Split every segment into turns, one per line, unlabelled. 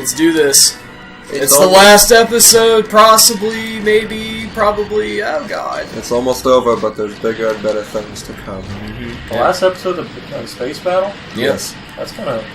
let's do this. It's the last episode, possibly, maybe, probably. Oh God!
It's almost over, but there's bigger and better things to come.
The last episode of Space Battle.
Yes,
that's kind of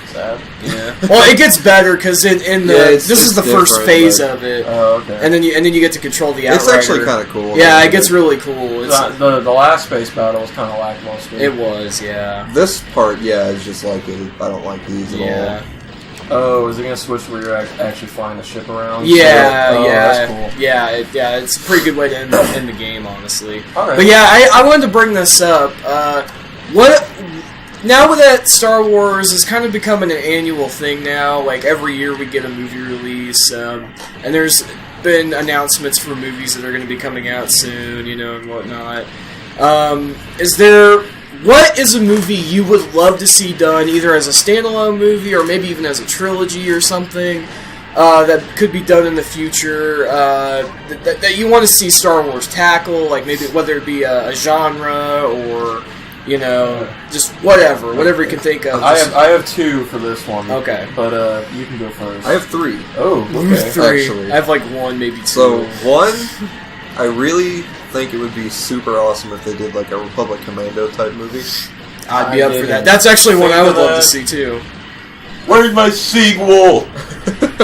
sad.
Yeah. Well, it gets better because this is the first phase of it.
Oh, okay.
And then you get to control the Outrider.
It's actually kind of cool.
Yeah, it gets really cool.
The last Space Battle was kind of lackluster.
It was, yeah.
This part, is just like it. I don't like these at all.
Oh, is it gonna switch where you're actually flying the ship around?
Yeah,
that's cool.
Yeah, it's a pretty good way to end the game, honestly.
All right.
But yeah, I wanted to bring this up. Now that Star Wars is kind of becoming an annual thing now, like every year we get a movie release, and there's been announcements for movies that are going to be coming out soon, and whatnot. What is a movie you would love to see done, either as a standalone movie or maybe even as a trilogy or something, that could be done in the future, that you want to see Star Wars tackle, like maybe whether it be a genre or, just whatever you can think of.
I have two for this one.
Okay.
But you can go first.
I have three.
Oh, okay.
Three.
Actually.
I have like one, maybe two.
So, one, I really think it would be super awesome if they did like a Republic Commando type movie.
I'd be up for that. That's actually one I would love to see too.
Where's my sequel?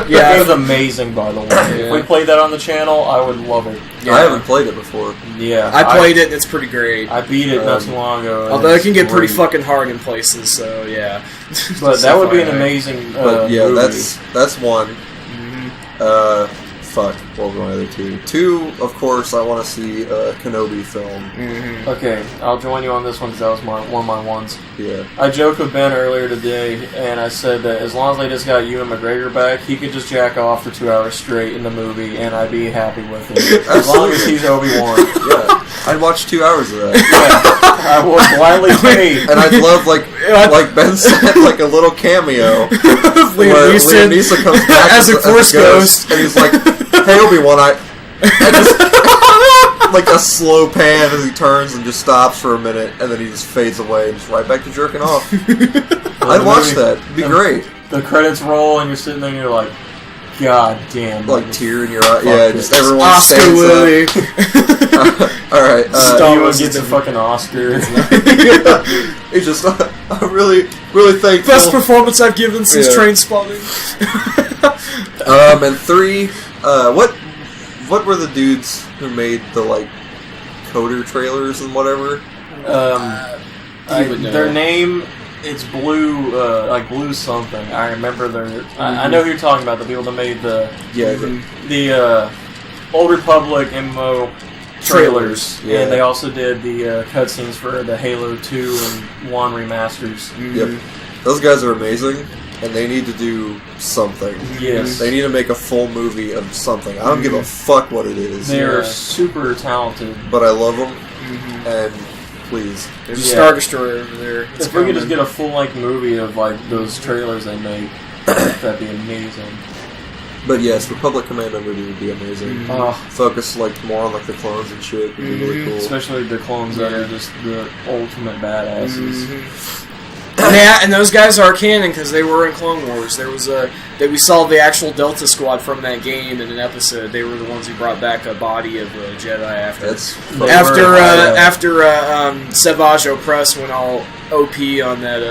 Yeah,
it was amazing, by the way.
Yeah.
If we played that on the channel, I would love it.
Yeah. I haven't played it before.
Yeah,
I played it and it's pretty great.
I beat it not too long ago.
Although it can get pretty fucking hard in places, so yeah.
But that would be an amazing movie.
That's one. What were my other two? Two, of course, I want to see a Kenobi film.
Mm-hmm.
Okay, I'll join you on this one because that was one of my ones.
Yeah.
I joked with Ben earlier today, and I said that as long as they just got Ewan McGregor back, he could just jack off for 2 hours straight in the movie, and I'd be happy with it. As long as he's Obi-Wan.
Yeah. I'd watch 2 hours of that.
Yeah. I would gladly pay.
And I'd love, like Ben said, like a little cameo where Liam Neeson comes back
as a Force ghost.
And he's like, hey, Obi-Wan, I just, like a slow pan as he turns and just stops for a minute, and then he just fades away and just right back to jerking off. I'd watch that. It'd be great.
The credits roll, and you're sitting there and you're like, God damn.
Like tear in your eye. Yeah, just everyone
Oscar
stands
Willie.
Alright.
Ewan gets a fucking Oscar.
He's just, I'm really, really thankful.
Best performance I've given since Trainspotting.
And three, what were the dudes who made the like Coder trailers and whatever?
Their name, it's Blue, like Blue something. I remember their. I know who you're talking about. The people that made the Old Republic MMO trailers.
Yeah.
And they also did the cutscenes for the Halo 2 and 1 remasters.
Yep. Those guys are amazing. And they need to do something.
Yes.
They need to make a full movie of something. I don't give a fuck what it is.
They're super talented.
But I love them. And please.
There's a Star Destroyer over there.
If we could just get a full-length movie of like those trailers they make, that'd be amazing.
But yes, Republic Commando movie would be amazing. Focus like more on like the clones and shit. Would be really cool.
Especially the clones that are just the ultimate badasses.
And those guys are canon because they were in Clone Wars. There was we saw the actual Delta Squad from that game in an episode. They were the ones who brought back a body of a Jedi after Savage Opress went all OP on that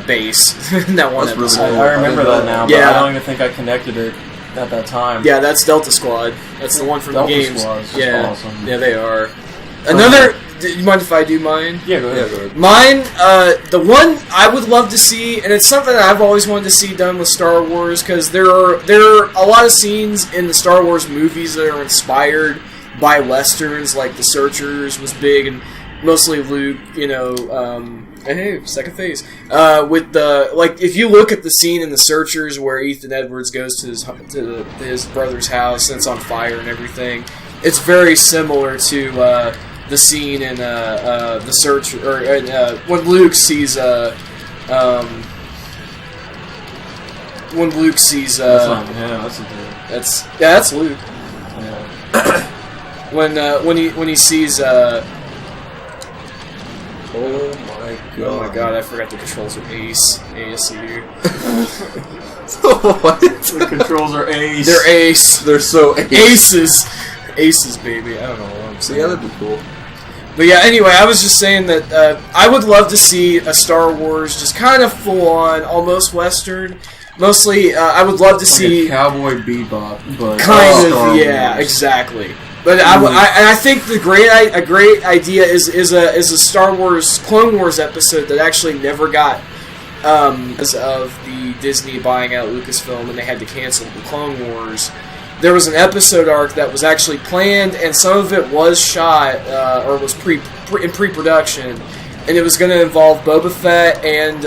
base. That one episode.
Really cool.
I remember that now, but I don't even think I connected it at that time.
Yeah, that's Delta Squad. That's the one from
Delta
the games.
Squad's awesome.
Yeah, they are. Another. Do you mind if I do mine?
Yeah, go ahead.
Mine, the one I would love to see, and it's something that I've always wanted to see done with Star Wars, because there are a lot of scenes in the Star Wars movies that are inspired by westerns, like The Searchers was big, and mostly Luke, hey, second phase. With the if you look at the scene in The Searchers where Ethan Edwards goes to his brother's house and it's on fire and everything, it's very similar to the scene in The Search, or when Luke sees that's Luke.
Yeah.
when he sees
oh my
Oh my god, I forgot the controls are ACE.
What?
The controls are ace.
They're ACE.
They're so
Aces, baby. I don't know what I'm saying.
Yeah, that'd be cool.
But yeah, anyway, I was just saying that I would love to see a Star Wars just kind of full-on, almost Western. Mostly, I would love to see...
a Cowboy Bebop, but...
Kind of,
Star
yeah,
Wars.
Exactly. But I think a great idea is a Star Wars Clone Wars episode that actually never got because of the Disney buying out Lucasfilm and they had to cancel the Clone Wars. There was an episode arc that was actually planned, and some of it was shot or was in pre-production, and it was going to involve Boba Fett and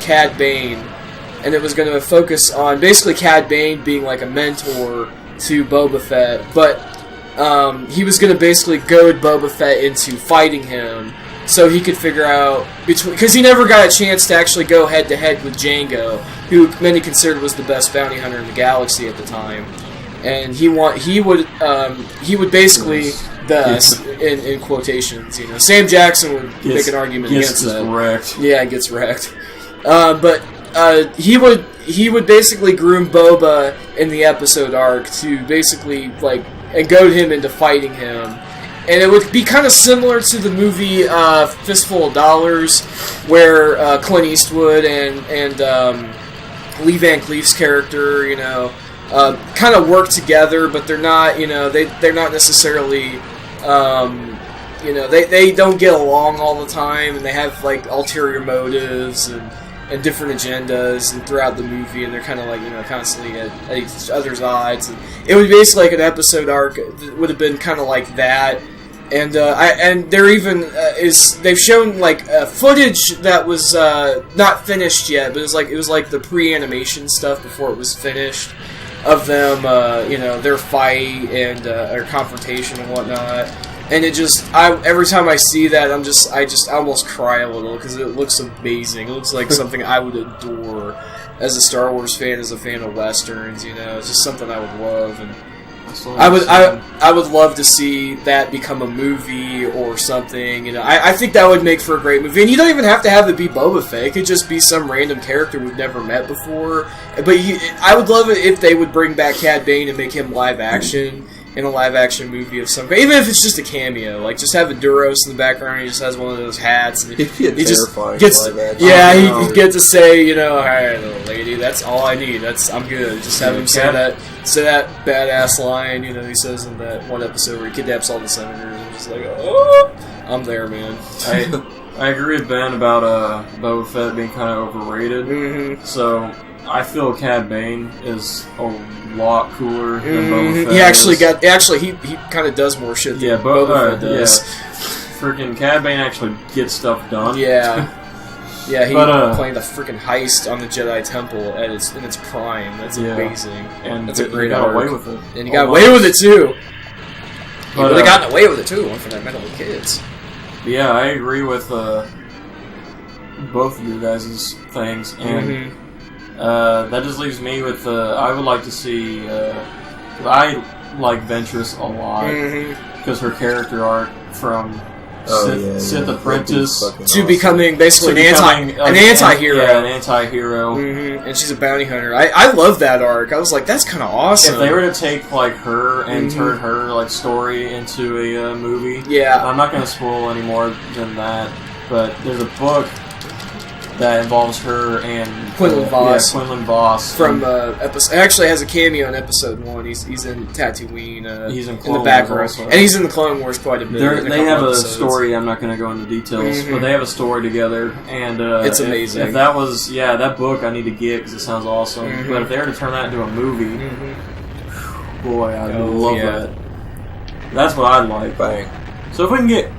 Cad Bane, and it was going to focus on basically Cad Bane being like a mentor to Boba Fett, but he was going to basically goad Boba Fett into fighting him so he could figure out because he never got a chance to actually go head to head with Jango, who many considered was the best bounty hunter in the galaxy at the time. And he would basically in quotations, you know, Sam Jackson would make an argument against that.
Wrecked.
Yeah, gets wrecked. But he would basically groom Boba in the episode arc to basically and goad him into fighting him. And it would be kind of similar to the movie Fistful of Dollars, where Clint Eastwood and Lee Van Cleef's character, you know, kind of work together, but they're not, you know, they're not necessarily, you know, they don't get along all the time, and they have ulterior motives and different agendas and throughout the movie, and they're kind of you know, constantly at each other's odds. And it would be basically an episode arc that would have been kind of like that. And there even they've shown footage that was not finished yet, but it was like the pre-animation stuff before it was finished of them, you know, their fight and their confrontation and whatnot. And it just, every time I see that, I almost cry a little because it looks amazing. It looks like something I would adore as a Star Wars fan, as a fan of westerns. You know, it's just something I would love, and I would love to see that become a movie or something. You know, I think that would make for a great movie. And you don't even have to have it be Boba Fett. It could just be some random character we've never met before. But I would love it if they would bring back Cad Bane and make him live action in a live action movie of some kind. Even if it's just a cameo, just have a Duros in the background. He just has one of those hats. And
He'd be a terrifying live action.
Yeah, he'd get to say, you know, "Alright, little lady, that's all I need. I'm good." Just have him say that badass line, you know, he says in that one episode where he kidnaps all the senators, and just oh, I'm there, man.
I agree with Ben about Boba Fett being kind of overrated.
Mm-hmm.
So I feel Cad Bane is a lot cooler than Boba Fett.
He kind of does more shit than
Boba
Fett does.
Freaking Cad Bane actually gets stuff done.
Yeah. Yeah, he playing the freaking heist on the Jedi Temple in its prime. That's amazing.
And
that's a great
got
arc.
away with it.
And he got away with it too. He would have gotten away with it too, for that Metal Kids.
Yeah, I agree with both of your guys' things, and that just leaves me with I would like to see. I like Ventress a lot because her character arc from Sith Apprentice
to becoming basically an anti-hero.
Yeah, an anti-hero.
And she's a bounty hunter. I love that arc. I was like, that's kind of awesome.
If they were to take her and turn her story into a movie, I'm not going to spoil any more than that. But there's a book that involves her and
Quinlan Vos.
Yeah, Quinlan Vos
from episode. Actually, has a cameo in episode 1. He's in Tatooine.
He's in
the background, and he's in the Clone Wars quite a bit.
They have a story. I'm not going to go into details, but they have a story together, and
it's amazing.
If that was that book, I need to get because it sounds awesome. But if they were to turn that into a movie, boy, I would love that. That's what I'd like.
Bang.
So if we can get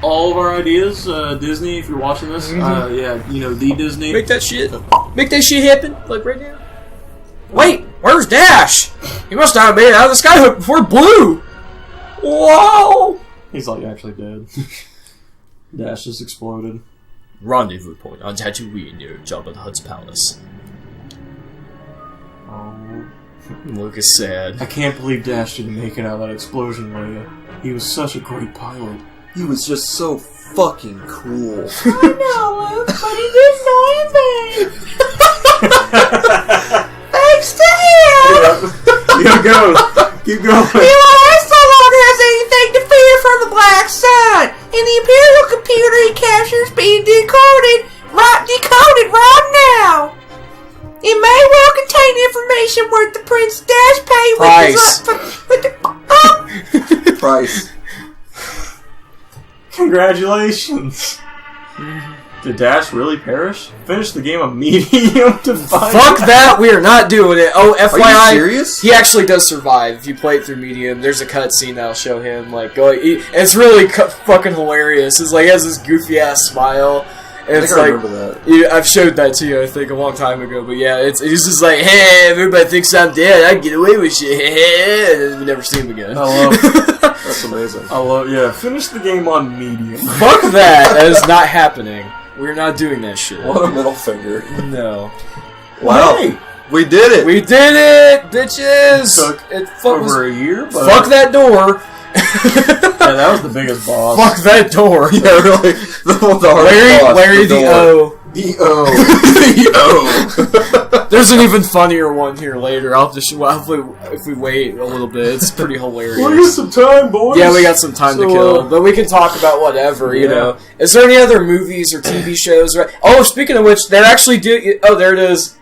all of our ideas, Disney, if you're watching this, the Disney.
Make that shit happen, right now. Wait, where's Dash? He must not have made it out of the skyhook before it blew. Whoa!
He's actually dead. Dash just exploded.
Rendezvous point on Tatooine near Jabba the Hutt's palace.
Oh.
Luke is sad.
I can't believe Dash didn't make it out of that explosion, Leia. He was such a great pilot.
he was just so fucking cool.
I know, Luke, but he didn't know anything. Thanks to him.
You go. Keep going.
Elias no longer has anything to fear from the Black Sun, and the Imperial computer he captures being decoded right now. It may well contain information worth the Prince Dash pay with the
Price.
Congratulations. Did Dash really perish? Finish the game of medium to find
Fuck that, we are not doing it. Oh, FYI.
Are you serious?
He actually does survive. If you play it through medium, there's a cutscene that'll show him, like, going. It's really fucking hilarious. It's like, he has this goofy ass smile. And it's
I
like,
remember that.
Yeah, I've showed that to you, I think, a long time ago. But yeah, he's just like, hey, everybody thinks I'm dead. I can get away with shit. And then we never see him again.
That's amazing.
Finish the game on medium.
Fuck that. That is not happening. We're not doing that shit.
What a middle finger.
No.
Wow.
Hey.
We did it.
We did it, bitches.
It took over a year, but...
Fuck that door.
Yeah, that was the biggest boss.
Fuck that door.
Yeah, really.
Larry the O.
The O. The O.
There's an even funnier one here later. I'll just if we wait a little bit, it's pretty hilarious.
We got some time, boys.
Yeah, we got some time to kill, but we can talk about whatever. You know, is there any other movies or TV shows? Oh, speaking of which, they actually do. Oh, there it is.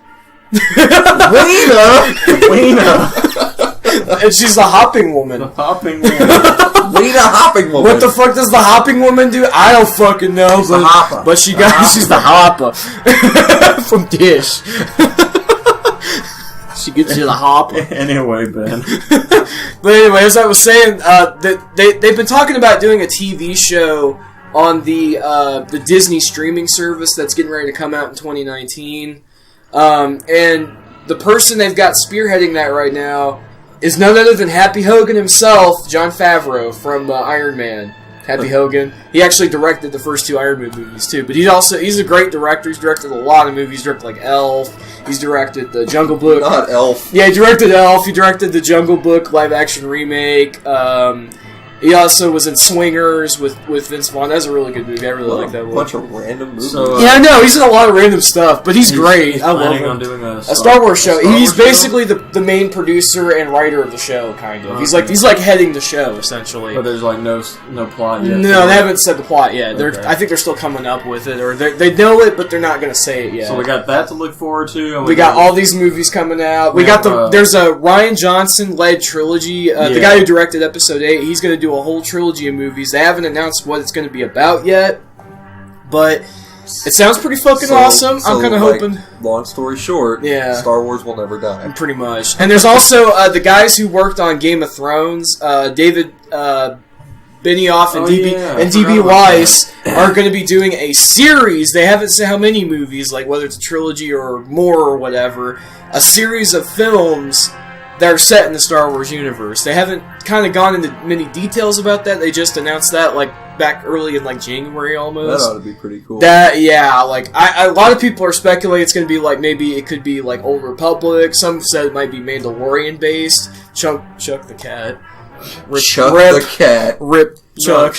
Lena.
And she's the hopping woman.
The hopping woman.
Lena Hopping Woman.
What the fuck does the hopping woman do? I don't fucking know.
She's the hopper.
But she's the hopper from Dish. She gets you the hopper.
Anyway, Ben.
But anyway, as I was saying, they've been talking about doing a TV show on the Disney streaming service that's getting ready to come out in 2019. And the person they've got spearheading that right now is none other than Happy Hogan himself, Jon Favreau from Iron Man. Happy Hogan. He actually directed the first 2 Iron Man movies too, but he's a great director. He's directed a lot of movies. He's directed like Elf. He's directed the Jungle Book.
Not Elf.
Yeah, he directed Elf. He directed the Jungle Book live action remake. He also was in Swingers with Vince Vaughn. That's a really good movie. I really like that one.
A bunch of random movies.
So,
yeah, I know. He's in a lot of random stuff, but he's great. I love
planning
him.
on doing
A Star Wars show. He's basically
show?
the main producer and writer of the show, kind of. He's like heading the show essentially.
But there's like no plot yet.
No, they haven't said the plot yet.
Okay.
I think they're still coming up with it, or they know it, but they're not going to say it yet.
So we got that to look forward to. And
we got all these movies coming out. We got there's a Rian Johnson led trilogy. The guy who directed Episode 8, he's going to do a whole trilogy of movies. They haven't announced what it's going to be about yet, but it sounds pretty fucking awesome. I'm kind of hoping.
Long story short, Star Wars will never die.
Pretty much. And there's also the guys who worked on Game of Thrones, David Benioff and DB Weiss are going to be doing a series. They haven't said how many movies, like whether it's a trilogy or more or whatever. A series of films that are set in the Star Wars universe. They haven't kind of gone into many details about that. They just announced that like back early in like January almost.
That ought to be pretty cool.
A lot of people are speculating it's going to be like maybe it could be like Old Republic. Some said it might be Mandalorian based. Chuck the cat.
Chuck the cat.
Rip Chuck.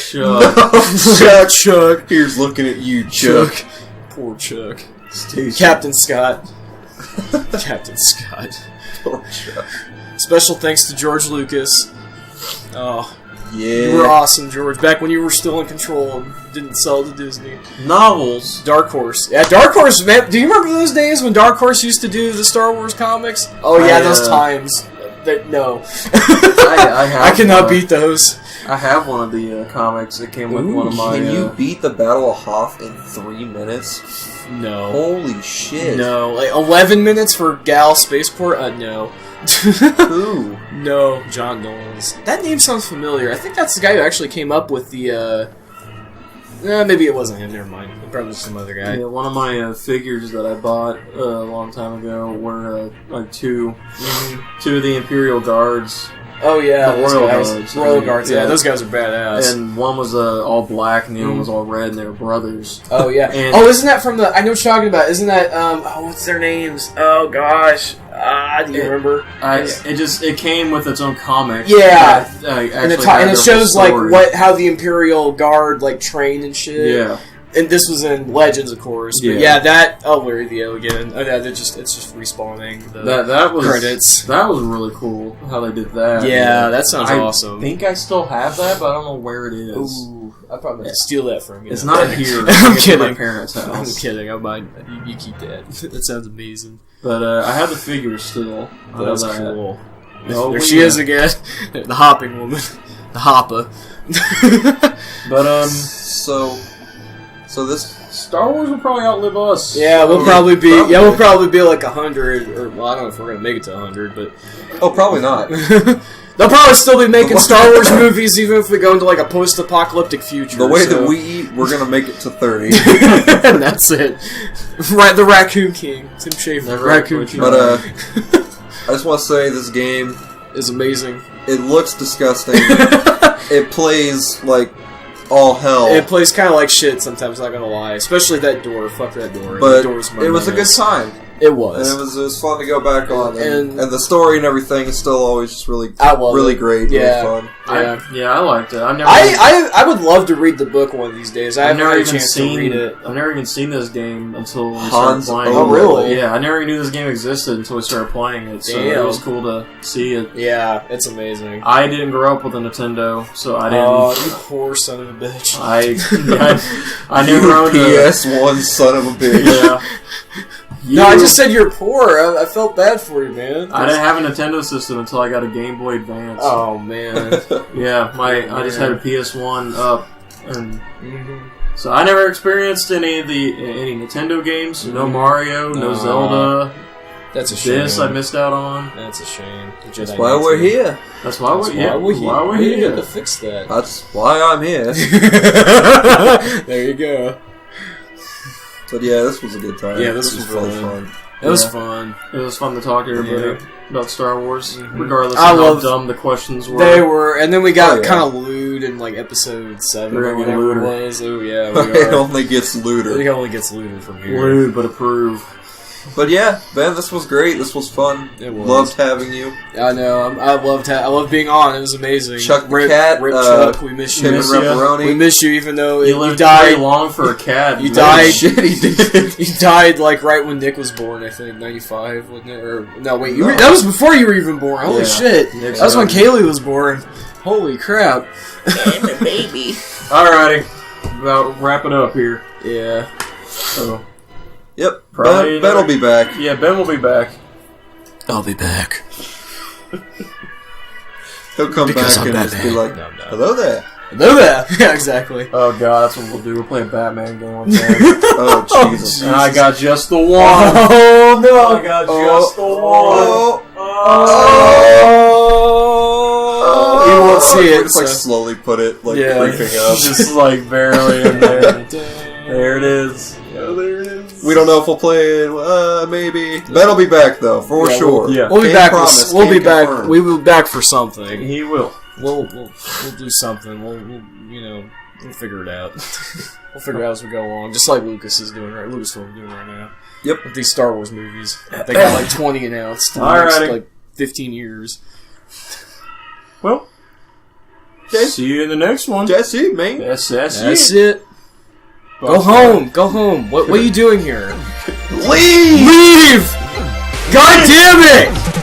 Chuck. Here's looking at you, Chuck.
Poor Chuck.
Station.
Captain Scott. Captain Scott.
Poor Chuck.
Special thanks to George Lucas. Oh,
yeah.
You were awesome, George. Back when you were still in control and didn't sell to Disney.
Novels.
Dark Horse. Yeah, Dark Horse, man. Do you remember those days when Dark Horse used to do the Star Wars comics? Oh, yeah, those times. No. I cannot beat those.
I have one of the comics that came with one of my...
Can you beat the Battle of Hoth in 3 minutes?
No.
Holy shit.
No. Like 11 minutes for Gal Spaceport? No.
Who?
No, John Knowles. That name sounds familiar. I think that's the guy who actually came up with the, maybe it wasn't him, never mind. Probably some other guy.
Yeah, one of my figures that I bought a long time ago were like two of the Imperial Guards
Oh yeah,
The
those
Royal
guys.
Guards.
Royal Guards. Yeah,
Yeah.
those guys are badass.
And one was all black, and the other one was all red, and they were brothers.
Oh yeah.
And-
Isn't that from the? I know what you're talking about. Isn't that? What's their names? Oh gosh. Do you remember?
It came with its own comic.
Yeah.
And
it shows like how the Imperial Guard like trained and shit.
Yeah.
And this was in Legends, of course. But
Yeah.
that. Oh, Larry the O again. Oh, yeah, it's just respawning the
That was
credits.
That was really cool how they did that.
Yeah, that sounds
I
awesome.
I think I still have that, but I don't know where it is.
Ooh, I probably have to steal that from you.
It's not here.
I'm
It's
kidding.
at my parents' house.
I'm kidding. I might. You keep that. That sounds amazing.
But I have the figure still.
That's
that.
cool.
Oh,
There she is again. The hopping woman. The hopper.
But
So this.
Star Wars will probably outlive us.
Yeah, we'll probably be. Yeah, we'll probably be like 100, or well, I don't know if we're gonna make it to 100, but
Oh, probably not.
they'll probably still be making Star Wars movies, even if we go into like a post-apocalyptic future.
The way that we eat, we're gonna make it to 30.
and that's it. Right, the Raccoon King, Tim Schafer,
Never
Raccoon
quit
King,
But I just want to say this game.
is amazing.
It looks disgusting. It plays like all hell.
It plays kind of like shit sometimes. Not gonna lie, especially that door. Fuck that door.
But
that door's my
it was a good
menace.
time.
It
And
was.
it was fun to go back on.
And-
And the story and everything is still always just really
I love
really
it.
great.
Yeah.
Really fun.
Yeah.
I liked it.
I would love to read the book one of these days. I
I've
haven't
never
had a
even
chance to read it.
I've never even seen this game until we
Hans
started playing.
Oh,
it.
really?
Yeah, I never even knew this game existed until we started playing it. So it
Damn.
was cool to see it.
Yeah, it's amazing.
I didn't grow up with a Nintendo, so I didn't.
Oh, you poor son of a bitch.
I never owned a
PS1 son of a bitch.
Yeah.
No, I just said you're poor. I felt bad for you, man.
I didn't have a Nintendo system until I got a Game Boy Advance.
Oh man.
Yeah, I just had a PS1 up, and
Mhm.
so I never experienced any Nintendo games. No Mario, no
No.
Zelda.
That's a shame.
This I missed out on.
That's a shame.
That's why we're here.
That's why
That's
we're here.
why we're here to
here.
fix that.
That's why I'm here.
There you go.
But yeah, this was a good time.
Yeah, this was
really
fun.
fun.
It was
Yeah.
fun.
It was fun to talk to everybody about Star Wars, regardless
I
of how
love-
dumb the questions were.
They were, and then we got
Oh, yeah.
kind of lewd in like episode 7
We're
or
gonna get
whatever it
lewder.
was. Oh yeah, we
It
are.
only gets looter.
It only gets looted from here.
rude but approve.
But yeah, Ben, this was great. This was fun.
It was.
Loved having you.
I know. I loved being on. It was amazing.
Chuck the
Rip,
cat,
Rip Chuck. We miss
Him
you.
and
Miss ya.
Repperoni.
We miss you, even though
You
you
lived
died.
very long for a cat.
You
man.
died.
Shit, he did.
You died like right when Nick was born. I think 95, wasn't it? Or no, wait.
No.
That was before you were even born. Holy
Yeah.
shit!
Nick's
That was when
right.
Kaylee was born. Holy crap!
And the baby.
Alrighty, about wrap it up here.
Yeah.
So
Yep.
Probably
Ben will be back.
yeah, Ben will be back.
I'll be back.
He'll come
Because
back
I'm
and just be
Batman.
like,
No, no.
"Hello there."
Know that? Yeah, exactly.
Oh god, that's what we'll do. We'll play a Batman game one day.
Oh Jesus!
And I got just the one.
Oh no!
I got
Oh.
just the one.
Oh,
Oh! You won't see it.
Just like
so-
slowly put it, like
Yeah.
creeping up.
Just like barely in there. There it is.
Oh, there it is.
We don't know if we'll play it. Maybe. Ben will be back though, for
Yeah,
sure.
yeah.
We'll be
Can't
back.
promise,
We'll be
can't
back.
confirm.
We will be back for something.
He will.
We'll do something. We'll we'll figure it out. We'll figure it out as we go along, just like Lucas is doing right. Lucasfilm is doing right now.
Yep.
With these Star Wars movies, they got like 20 announced in the next
Alrighty.
like 15 years.
Well,
Okay.
see you in the next one.
Jesse, man.
That's
That's it. Go home. Go home. What are you doing here?
Leave!
Leave! God damn it!